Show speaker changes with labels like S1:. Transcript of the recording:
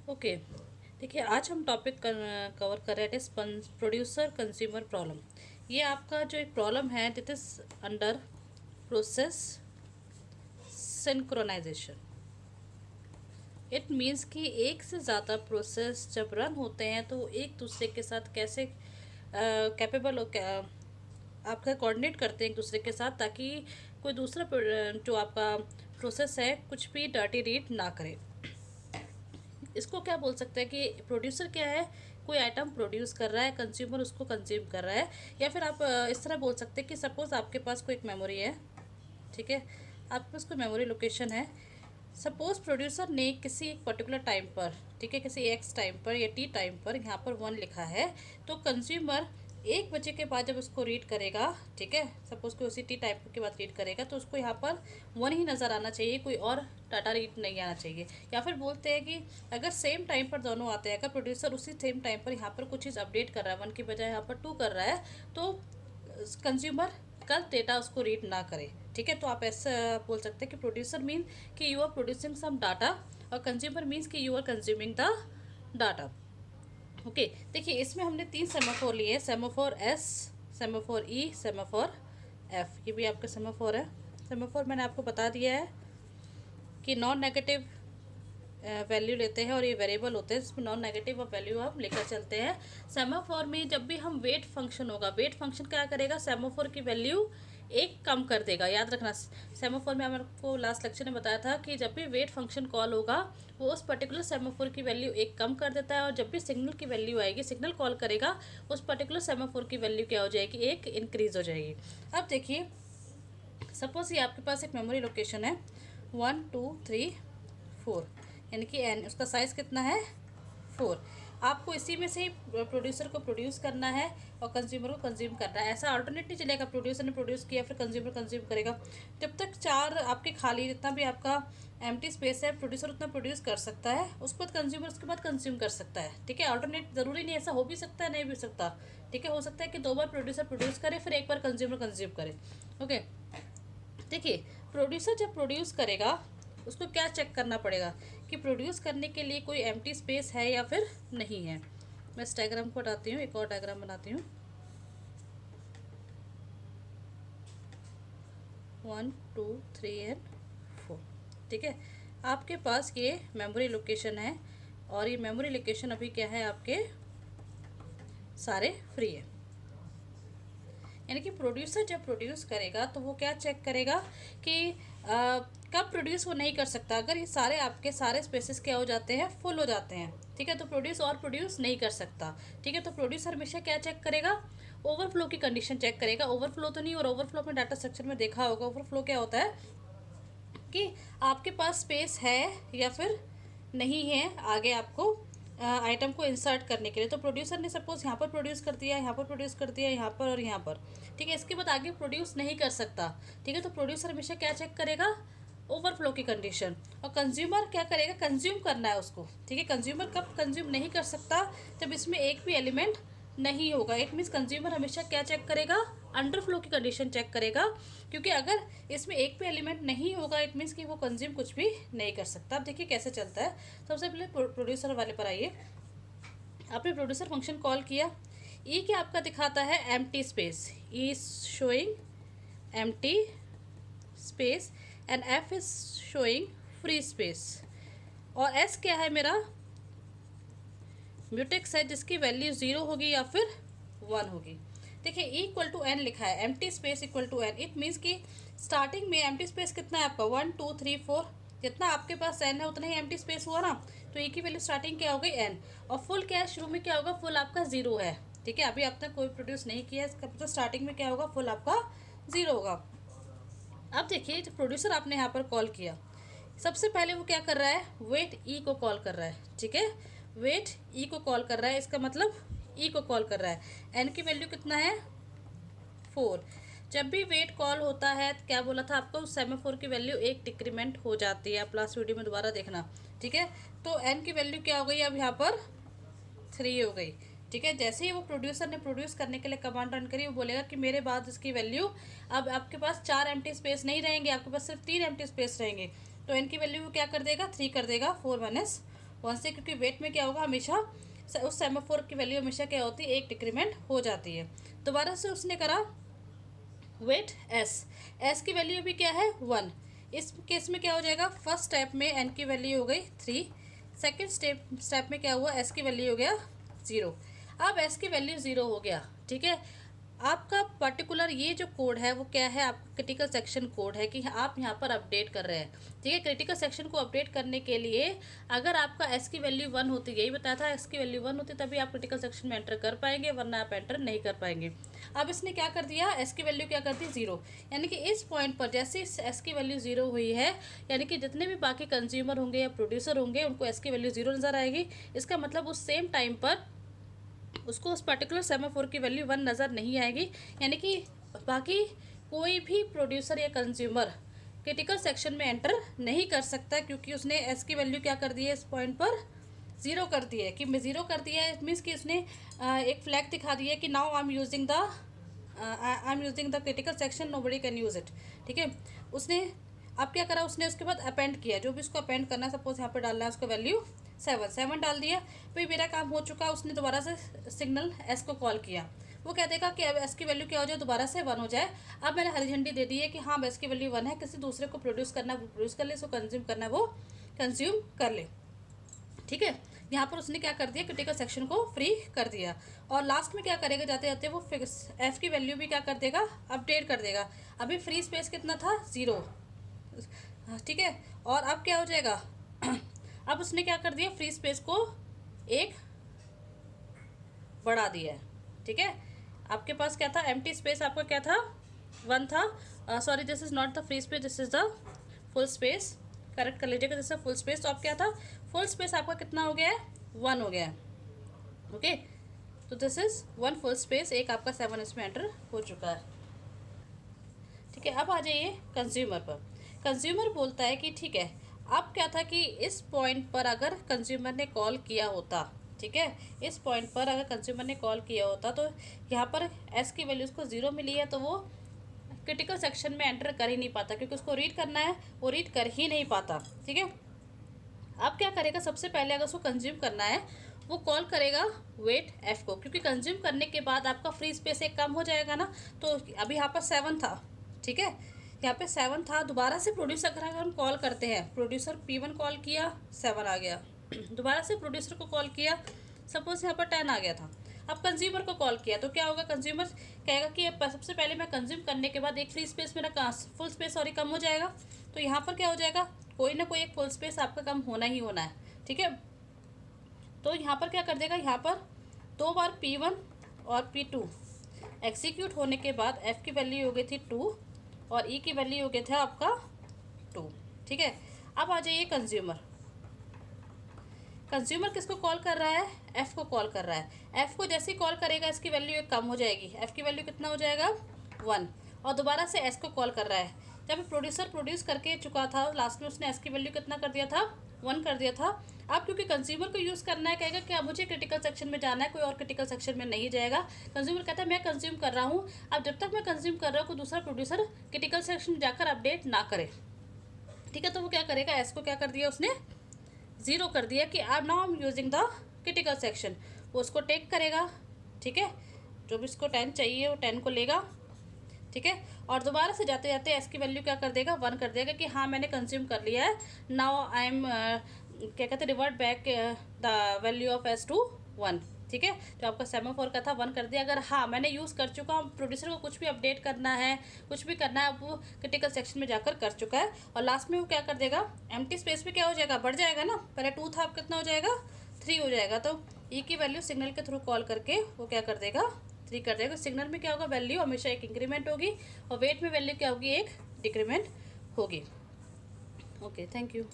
S1: Okay. देखिए, आज हम टॉपिक कवर कर रहे हैं प्रोड्यूसर कंज्यूमर प्रॉब्लम। ये आपका जो एक प्रॉब्लम है that is under process synchronization. It means कि एक से ज़्यादा प्रोसेस जब रन होते हैं तो वो एक दूसरे के साथ कैसे कैपेबल हो आपका कोऑर्डिनेट करते हैं एक दूसरे के साथ, ताकि कोई दूसरा जो आपका प्रोसेस है कुछ भी डर्टी रीड ना करे। इसको क्या बोल सकते हैं कि प्रोड्यूसर क्या है, कोई आइटम प्रोड्यूस कर रहा है, कंज्यूमर उसको कंज्यूम कर रहा है। या फिर आप इस तरह बोल सकते हैं कि सपोज आपके पास कोई एक मेमोरी है, ठीक है, आपके पास कोई मेमोरी लोकेशन है। सपोज प्रोड्यूसर ने किसी एक पर्टिकुलर टाइम पर, ठीक है, किसी एक्स टाइम पर या टी टाइम पर यहाँ पर 1 लिखा है, तो कंज्यूमर 1 बजे के बाद जब उसको रीड करेगा, ठीक है, सपोज कोई उसी टी टाइम के बाद रीड करेगा, तो उसको यहाँ पर 1 ही नज़र आना चाहिए, कोई और डाटा रीड नहीं आना चाहिए। या फिर बोलते हैं कि अगर सेम टाइम पर दोनों आते हैं, अगर प्रोड्यूसर उसी सेम टाइम पर यहाँ पर कुछ चीज़ अपडेट कर रहा है, 1 की बजाय यहाँ पर 2 कर रहा है, तो कंज्यूमर का डेटा उसको रीड ना करे, ठीक है। तो आप ऐसा बोल सकते हैं कि प्रोड्यूसर मीन कि you are producing some data और कंज्यूमर मीन्स कि you are consuming the data. Okay, देखिए इसमें हमने 3 सेमाफोर लिए, semaphore S, semaphore E, semaphore F. ये भी आपका सेमाफोर है। सेमाफोर मैंने आपको बता दिया है कि नॉन नेगेटिव वैल्यू लेते हैं और ये वेरिएबल होते हैं, इसमें नॉन नेगेटिव और वैल्यू हम लेकर चलते हैं। सेमाफोर में जब भी हम वेट फंक्शन होगा, वेट फंक्शन क्या करेगा, सेमाफोर की वैल्यू 1 कम कर देगा। याद रखना, सेमाफोर में हमारे को लास्ट लेक्चर में बताया था कि जब भी वेट फंक्शन कॉल होगा वो उस पर्टिकुलर सेमाफोर की वैल्यू 1 कम कर देता है, और जब भी सिग्नल की वैल्यू आएगी, सिग्नल कॉल करेगा, उस पर्टिकुलर सेमाफोर की वैल्यू क्या हो जाएगी, 1 इंक्रीज हो जाएगी। अब देखिए, सपोज ये आपके पास एक मेमोरी लोकेशन है 1 2 3 4, यानी कि एन, उसका साइज़ कितना है 4। आपको इसी में से ही प्रोड्यूसर को प्रोड्यूस करना है और कंज्यूमर को कंज्यूम करना है। ऐसा अल्टरनेट नहीं चलेगा, प्रोड्यूसर ने प्रोड्यूस किया फिर कंज्यूमर कंज्यूम करेगा। जब तक 4 आपके खाली, जितना भी आपका एम्प्टी स्पेस है, प्रोड्यूसर उतना प्रोड्यूस कर सकता है, उसके बाद कंज्यूमर उसके बाद कंज्यूम कर सकता है, ठीक है। अल्टरनेट ज़रूरी नहीं, ऐसा हो भी सकता है, नहीं भी सकता, ठीक है। हो सकता है कि 2 बार प्रोड्यूसर प्रोड्यूस करे फिर 1 बार कंज्यूमर कंज्यूम करे। ओके, देखिए प्रोड्यूसर जब प्रोड्यूस करेगा उसको क्या चेक करना पड़ेगा कि प्रोड्यूस करने के लिए कोई एम्प्टी स्पेस है या फिर नहीं है। मैं इस डायग्राम को हटाती हूँ, एक और डायग्राम बनाती हूँ। 1 2 3 एंड 4, ठीक है। आपके पास ये मेमोरी लोकेशन है और ये मेमोरी लोकेशन अभी क्या है, आपके सारे फ्री है। यानी कि प्रोड्यूसर जब प्रोड्यूस करेगा तो वो क्या चेक करेगा कि कब प्रोड्यूस वो नहीं कर सकता, अगर ये सारे आपके सारे स्पेसेस क्या हो जाते हैं, फुल हो जाते हैं, ठीक है, तो प्रोड्यूस और प्रोड्यूस नहीं कर सकता, ठीक है। तो प्रोड्यूसर हमेशा क्या चेक करेगा, ओवरफ्लो की कंडीशन चेक करेगा। ओवरफ्लो तो नहीं, और ओवरफ्लो में डाटा स्ट्रक्चर में देखा होगा, ओवरफ्लो क्या होता है कि आपके पास स्पेस है या फिर नहीं है आगे आपको आइटम को इंसर्ट करने के लिए। तो प्रोड्यूसर ने सपोज यहाँ पर प्रोड्यूस कर दिया, यहाँ पर प्रोड्यूस कर दिया, यहाँ पर और यहाँ पर, ठीक है, इसके बाद आगे प्रोड्यूस नहीं कर सकता, ठीक है। तो प्रोड्यूसर हमेशा क्या चेक करेगा, ओवरफ्लो की कंडीशन। और कंज्यूमर क्या करेगा, कंज्यूम करना है उसको, ठीक है। कंज्यूमर कब कंज्यूम नहीं कर सकता, जब इसमें एक भी एलिमेंट नहीं होगा। इट मीन्स कंज्यूमर हमेशा क्या चेक करेगा, अंडरफ्लो की कंडीशन चेक करेगा, क्योंकि अगर इसमें एक भी एलिमेंट नहीं होगा इट मीन्स कि वो कंज्यूम कुछ भी नहीं कर सकता। अब देखिए कैसे चलता है। सबसे पहले प्रोड्यूसर वाले पर आइए। आपने प्रोड्यूसर फंक्शन कॉल किया, ई क्या आपका दिखाता है, empty space, E is showing empty space and F is showing free space, और एस क्या है मेरा, म्यूटेक्स है जिसकी वैल्यू 0 होगी या फिर 1 होगी। देखिए ई इक्वल टू एन लिखा है, empty space equal to N, it means कि स्टार्टिंग में एम्प्टी स्पेस कितना है आपका 1 2 3 4, जितना आपके पास एन है उतना ही एम्प्टी स्पेस हुआ ना, तो ई की वैल्यू स्टार्टिंग क्या हो गई एन, और फुल क्या है, शुरू में क्या होगा, फुल आपका 0 है, ठीक है। अभी आपने कोई प्रोड्यूस नहीं किया, इसका मतलब स्टार्टिंग में क्या होगा, फुल आपका 0 होगा। अब देखिए जब प्रोड्यूसर आपने यहाँ पर कॉल किया, सबसे पहले वो क्या कर रहा है, वेट ई को कॉल कर रहा है, ठीक है, वेट ई को कॉल कर रहा है, इसका मतलब ई को कॉल कर रहा है। एन की वैल्यू कितना है 4। जब भी वेट कॉल होता है तो क्या बोला था आपको, सेमाफोर की वैल्यू 1 डिक्रीमेंट हो जाती है। आप लास्ट वीडियो में दोबारा देखना, ठीक है। तो एन की वैल्यू क्या हो गई, अब यहाँ पर 3 हो गई, ठीक है। जैसे ही वो प्रोड्यूसर ने प्रोड्यूस करने के लिए कमांड रन करी, वो बोलेगा कि मेरे बाद इसकी वैल्यू, अब आपके पास 4 एम्प्टी स्पेस नहीं रहेंगे, आपके पास सिर्फ 3 एम्प्टी स्पेस रहेंगे, तो एन की वैल्यू क्या कर देगा, 3 कर देगा, 4 माइनस 1 से, क्योंकि वेट में क्या होगा हमेशा उस सेमाफोर की वैल्यू हमेशा क्या होती है, एक डिक्रीमेंट हो जाती है। दोबारा से उसने करा वेट एस की वैल्यू भी क्या है 1। इस केस में क्या हो जाएगा, फर्स्ट स्टेप में एन की वैल्यू हो गई 3, सेकेंड स्टेप में क्या हुआ, एस की वैल्यू हो गया 0। अब एस की वैल्यू 0 हो गया, ठीक है। आपका पर्टिकुलर ये जो कोड है वो क्या है, आपका क्रिटिकल सेक्शन कोड है कि आप यहाँ पर अपडेट कर रहे हैं, ठीक है। क्रिटिकल सेक्शन को अपडेट करने के लिए अगर आपका एस की वैल्यू 1 होती, यही बताया था, एस की वैल्यू 1 होती तभी आप क्रिटिकल सेक्शन में एंटर कर पाएंगे, वरना आप एंटर नहीं कर पाएंगे। अब इसने क्या कर दिया, एस की वैल्यू क्या कर दी 0, यानी कि इस पॉइंट पर जैसे इस एस की वैल्यू 0 हुई है, यानी कि जितने भी बाकी कंज्यूमर होंगे या प्रोड्यूसर होंगे उनको एस की वैल्यू 0 नजर आएगी। इसका मतलब उस सेम टाइम पर उसको उस पर्टिकुलर सेमाफोर की वैल्यू 1 नज़र नहीं आएगी, यानी कि बाकी कोई भी प्रोड्यूसर या कंज्यूमर क्रिटिकल सेक्शन में एंटर नहीं कर सकता, क्योंकि उसने एस की वैल्यू क्या कर दी है, इस पॉइंट पर 0 कर दी है। कि 0 कर दिया है, इट मीन्स कि उसने एक फ्लैग दिखा दी है कि now I am using the critical section, nobody can use it, ठीक है। उसने अब क्या करा, उसने उसके बाद अपेंड किया, जो भी उसको अपेंड करना है, सपोज यहाँ पर डालना है उसका वैल्यू 7 डाल दिया, भाई मेरा काम हो चुका। उसने दोबारा से सिग्नल एस को कॉल किया, वो कह देगा कि अब एस की वैल्यू क्या हो जाए, दोबारा से 1 हो जाए। अब मैंने हरी झंडी दे दी है कि हाँ एस की वैल्यू 1 है, किसी दूसरे को प्रोड्यूस करना है वो प्रोड्यूस कर ले, इसको कंज्यूम करना है वो कंज्यूम कर ले, ठीक है। यहाँ पर उसने क्या कर दिया, क्रिटिकल सेक्शन को फ्री कर दिया। और लास्ट में क्या करेगा, जाते जाते वो एफ की वैल्यू भी क्या कर देगा, अपडेट कर देगा। अभी फ्री स्पेस कितना था, 0, ठीक है। और अब क्या हो जाएगा अब उसने क्या कर दिया, फ्री स्पेस को एक बढ़ा दिया है, ठीक है। आपके पास क्या था, एम्प्टी स्पेस आपका क्या था, 1 था, sorry this is not the free space, this is the full space, correct कर लीजिएगा, दिस इज फुल स्पेस। तो अब क्या था, फुल स्पेस आपका कितना हो गया है, 1 हो गया है, ओके। तो दिस इज 1 फुल स्पेस, एक आपका 7 इसमें एंटर हो चुका है, ठीक है। अब आ जाइए कंज्यूमर पर। कंज्यूमर बोलता है कि ठीक है, अब क्या था कि इस पॉइंट पर अगर कंज्यूमर ने कॉल किया होता, ठीक है, इस पॉइंट पर अगर कंज्यूमर ने कॉल किया होता तो यहाँ पर एस की वैल्यू उसको 0 मिली है, तो वो क्रिटिकल सेक्शन में एंटर कर ही नहीं पाता, क्योंकि उसको रीड करना है, वो रीड कर ही नहीं पाता, ठीक है। अब क्या करेगा, सबसे पहले अगर उसको कंज्यूम करना है वो कॉल करेगा वेट एफ को, क्योंकि कंज्यूम करने के बाद आपका फ्री स्पेस एक कम हो जाएगा ना। तो अभी यहाँ पर 7 था, ठीक है, यहाँ पे 7 था। दोबारा से प्रोड्यूसर अगर हम कॉल करते हैं, प्रोड्यूसर P1 कॉल किया, 7 आ गया। दोबारा से प्रोड्यूसर को कॉल किया, सपोज यहाँ पर 10 आ गया था। अब कंज्यूमर को कॉल किया तो क्या होगा, कंज्यूमर कहेगा कि सबसे पहले मैं कंज्यूम करने के बाद एक फ्री स्पेस मेरा फुल स्पेस और कम हो जाएगा। तो यहाँ पर क्या हो जाएगा, कोई ना कोई एक फुल स्पेस आपका कम होना ही होना है, ठीक है। तो यहाँ पर क्या कर देगा, यहाँ पर 2 बार P1 और P2 एग्जीक्यूट होने के बाद एफ की वैल्यू हो गई थी 2 और ई की वैल्यू हो गया था आपका 2, ठीक है। अब आ जाइए कंज्यूमर। कंज्यूमर किसको कॉल कर रहा है, एफ को कॉल कर रहा है। एफ को जैसे ही कॉल करेगा इसकी वैल्यू एक कम हो जाएगी, एफ की वैल्यू कितना हो जाएगा 1, और दोबारा से एस को कॉल कर रहा है। जब प्रोड्यूसर प्रोड्यूस करके चुका था, लास्ट में उसने एस की वैल्यू कितना कर दिया था, 1 कर दिया था। अब क्योंकि कंज्यूमर को यूज़ करना है, कहेगा कि अब मुझे क्रिटिकल सेक्शन में जाना है, कोई और क्रिटिकल सेक्शन में नहीं जाएगा। कंज्यूमर कहता है मैं कंज्यूम कर रहा हूँ, अब जब तक मैं कंज्यूम कर रहा हूँ कोई दूसरा प्रोड्यूसर क्रिटिकल सेक्शन में जाकर अपडेट ना करे, ठीक है। तो वो क्या करेगा, एस को क्या कर दिया उसने 0 कर दिया कि अब now I am using the critical section. वो उसको टेक करेगा, ठीक है, जो भी इसको 10 चाहिए वो 10 को लेगा, ठीक है। और दोबारा से जाते जाते एस की वैल्यू क्या कर देगा, 1 कर देगा कि हाँ मैंने कंज्यूम कर लिया है, नाउ आई एम क्या कहते हैं revert back the value of S to 1, ठीक है। जो आपका सेमाफोर का था 1 कर दिया। अगर हाँ मैंने यूज़ कर चुका हूँ, प्रोड्यूसर को कुछ भी अपडेट करना है, कुछ भी करना है, अब वो क्रिटिकल सेक्शन में जाकर कर चुका है। और लास्ट में वो क्या कर देगा, एम्प्टी स्पेस में क्या हो जाएगा, बढ़ जाएगा ना, पहले 2 था अब कितना हो जाएगा 3 हो जाएगा। तो ई की वैल्यू सिग्नल के थ्रू कॉल करके वो क्या कर देगा 3 कर देगा। सिग्नल में क्या होगा, वैल्यू हमेशा एक इंक्रीमेंट होगी और वेट में वैल्यू क्या होगी, एक डिक्रीमेंट होगी। Okay, thank you.